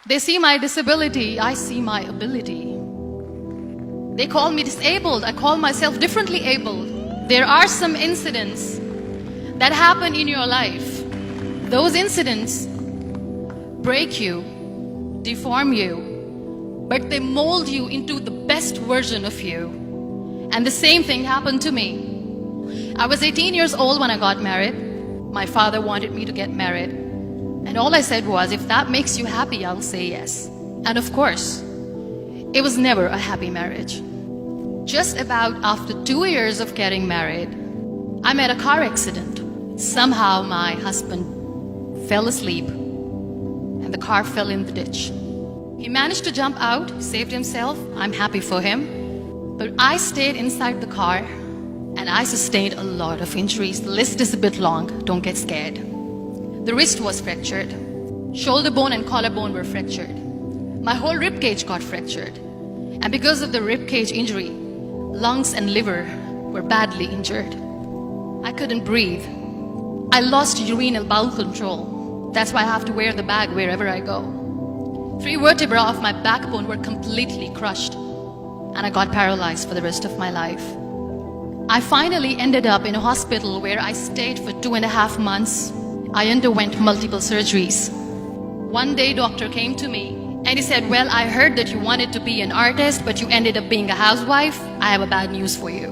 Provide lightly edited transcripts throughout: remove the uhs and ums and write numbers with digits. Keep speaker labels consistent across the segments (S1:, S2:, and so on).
S1: They see my disability, I see my ability. They call me disabled, I call myself differently abled. There are some incidents that happen in your life. Those incidents break you, deform you, but they mold you into the best version of you. And the same thing happened to me. I was 18 years old when I got married. My father wanted me to get married. And all I said was, if that makes you happy, I'll say yes. And of course, it was never a happy marriage. Just about after 2 years of getting married, I met a car accident. Somehow my husband fell asleep and the car fell in the ditch. He managed to jump out, saved himself. I'm happy for him. But I stayed inside the car and I sustained a lot of injuries. The list is a bit long, don't get scared. The wrist was fractured. Shoulder bone and collarbone were fractured. My whole rib cage got fractured. And because of the rib cage injury, lungs and liver were badly injured. I couldn't breathe. I lost urinary bowel control. That's why I have to wear the bag wherever I go. 3 vertebrae of my backbone were completely crushed. And I got paralyzed for the rest of my life. I finally ended up in a hospital where I stayed for 2.5 months. I underwent multiple surgeries. One day, doctor came to me and he said, well, I heard that you wanted to be an artist, but you ended up being a housewife. I have a bad news for you.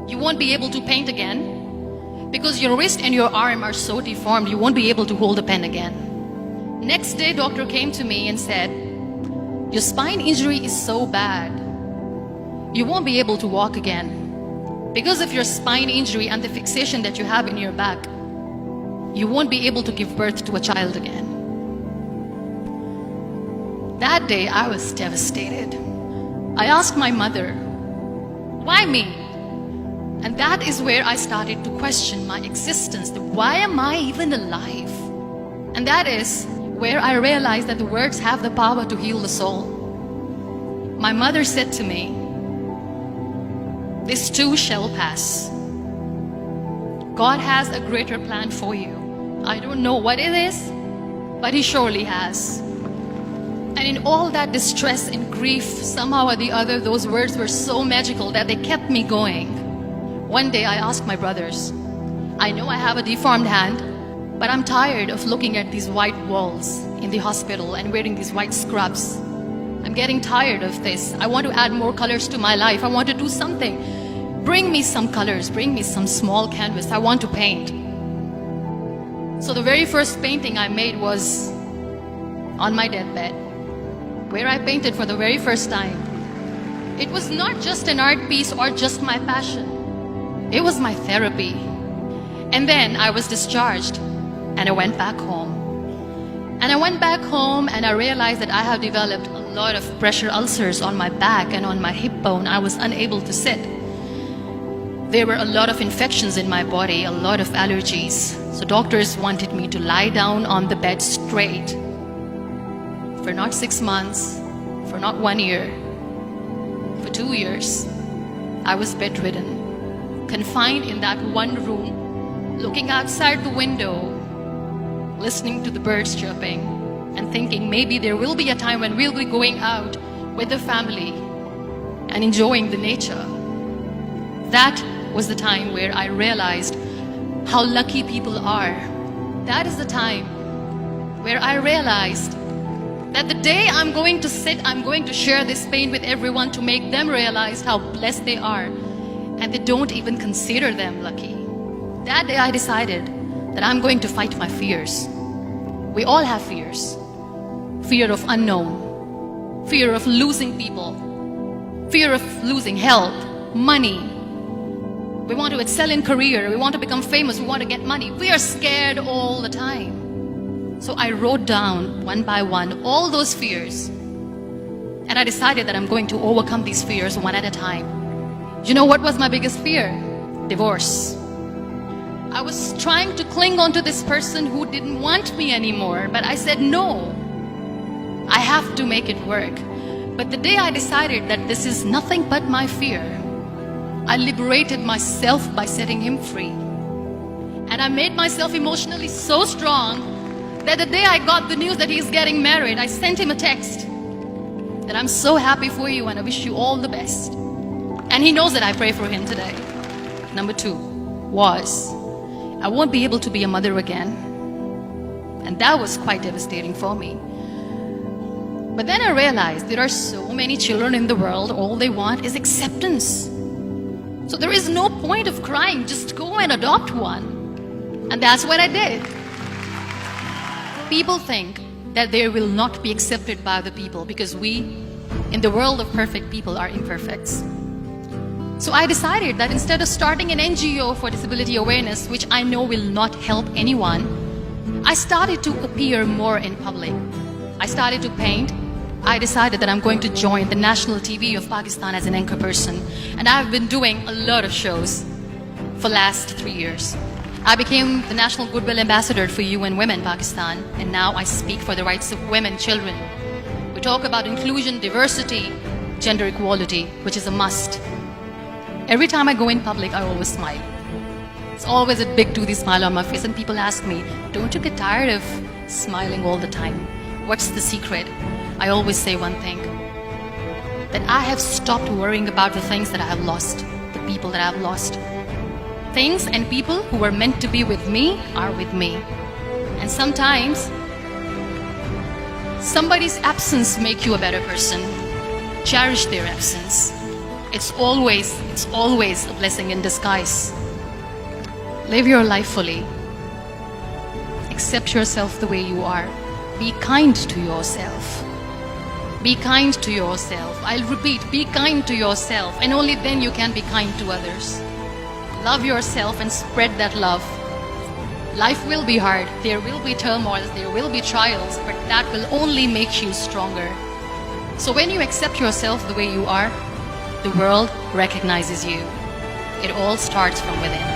S1: You won't be able to paint again because your wrist and your arm are so deformed, you won't be able to hold a pen again. Next day, doctor came to me and said, your spine injury is so bad, you won't be able to walk again. Because of your spine injury and the fixation that you have in your back, you won't be able to give birth to a child again. That day, I was devastated. I asked my mother, why me? And that is where I started to question my existence. Why am I even alive? And that is where I realized that the words have the power to heal the soul. My mother said to me, this too shall pass. God has a greater plan for you. I don't know what it is, but He surely has. And in all that distress and grief, somehow or the other, those words were so magical that they kept me going. One day I asked my brothers, I know I have a deformed hand, but I'm tired of looking at these white walls in the hospital and wearing these white scrubs. I'm getting tired of this. I want to add more colors to my life. I want to do something. Bring me some colors, bring me some small canvas. I want to paint. So the very first painting I made was on my deathbed, where I painted for the very first time. It was not just an art piece or just my passion. It was my therapy. And then I was discharged and I went back home. And I went back home and I realized that I have developed a lot of pressure ulcers on my back and on my hip bone. I was unable to sit. There were a lot of infections in my body, a lot of allergies. So doctors wanted me to lie down on the bed straight for not 6 months, for not 1 year, for 2 years. I was bedridden, confined in that one room, looking outside the window, listening to the birds chirping and thinking maybe there will be a time when we'll be going out with the family and enjoying the nature. That was the time where I realized how lucky people are. That is the time where I realized that the day I'm going to sit, I'm going to share this pain with everyone to make them realize how blessed they are, and they don't even consider them lucky. That day I decided that I'm going to fight my fears. We all have fears. Fear of unknown, fear of losing people, fear of losing health, money. We want to excel in career, we want to become famous, we want to get money. We are scared all the time. So I wrote down one by one all those fears. And I decided that I'm going to overcome these fears one at a time. You know what was my biggest fear? Divorce. I was trying to cling on to this person who didn't want me anymore, but I said no. I have to make it work. But the day I decided that this is nothing but my fear, I liberated myself by setting him free. And I made myself emotionally so strong that the day I got the news that he's getting married, I sent him a text that I'm so happy for you and I wish you all the best. And he knows that I pray for him today. Number 2 was, I won't be able to be a mother again. And that was quite devastating for me. But then I realized there are so many children in the world, all they want is acceptance. So there is no point of crying, just go and adopt one. And that's what I did. People think that they will not be accepted by the people because we, in the world of perfect people, are imperfects. So I decided that instead of starting an NGO for disability awareness, which I know will not help anyone, I started to appear more in public. I started to paint. I decided that I'm going to join the national TV of Pakistan as an anchor person. And I've been doing a lot of shows for the last 3 years. I became the National Goodwill Ambassador for UN Women Pakistan, and now I speak for the rights of women, children. We talk about inclusion, diversity, gender equality, which is a must. Every time I go in public, I always smile. It's always a big toothy smile on my face, and people ask me, don't you get tired of smiling all the time? What's the secret? I always say one thing, that I have stopped worrying about the things that I have lost, the people that I have lost. Things and people who were meant to be with me are with me. And sometimes, somebody's absence makes you a better person. Cherish their absence. It's always a blessing in disguise. Live your life fully. Accept yourself the way you are. Be kind to yourself. Be kind to yourself. I'll repeat, be kind to yourself, and only then you can be kind to others. Love yourself and spread that love. Life will be hard. There will be turmoils, there will be trials, but that will only make you stronger. So when you accept yourself the way you are, the world recognizes you. It all starts from within.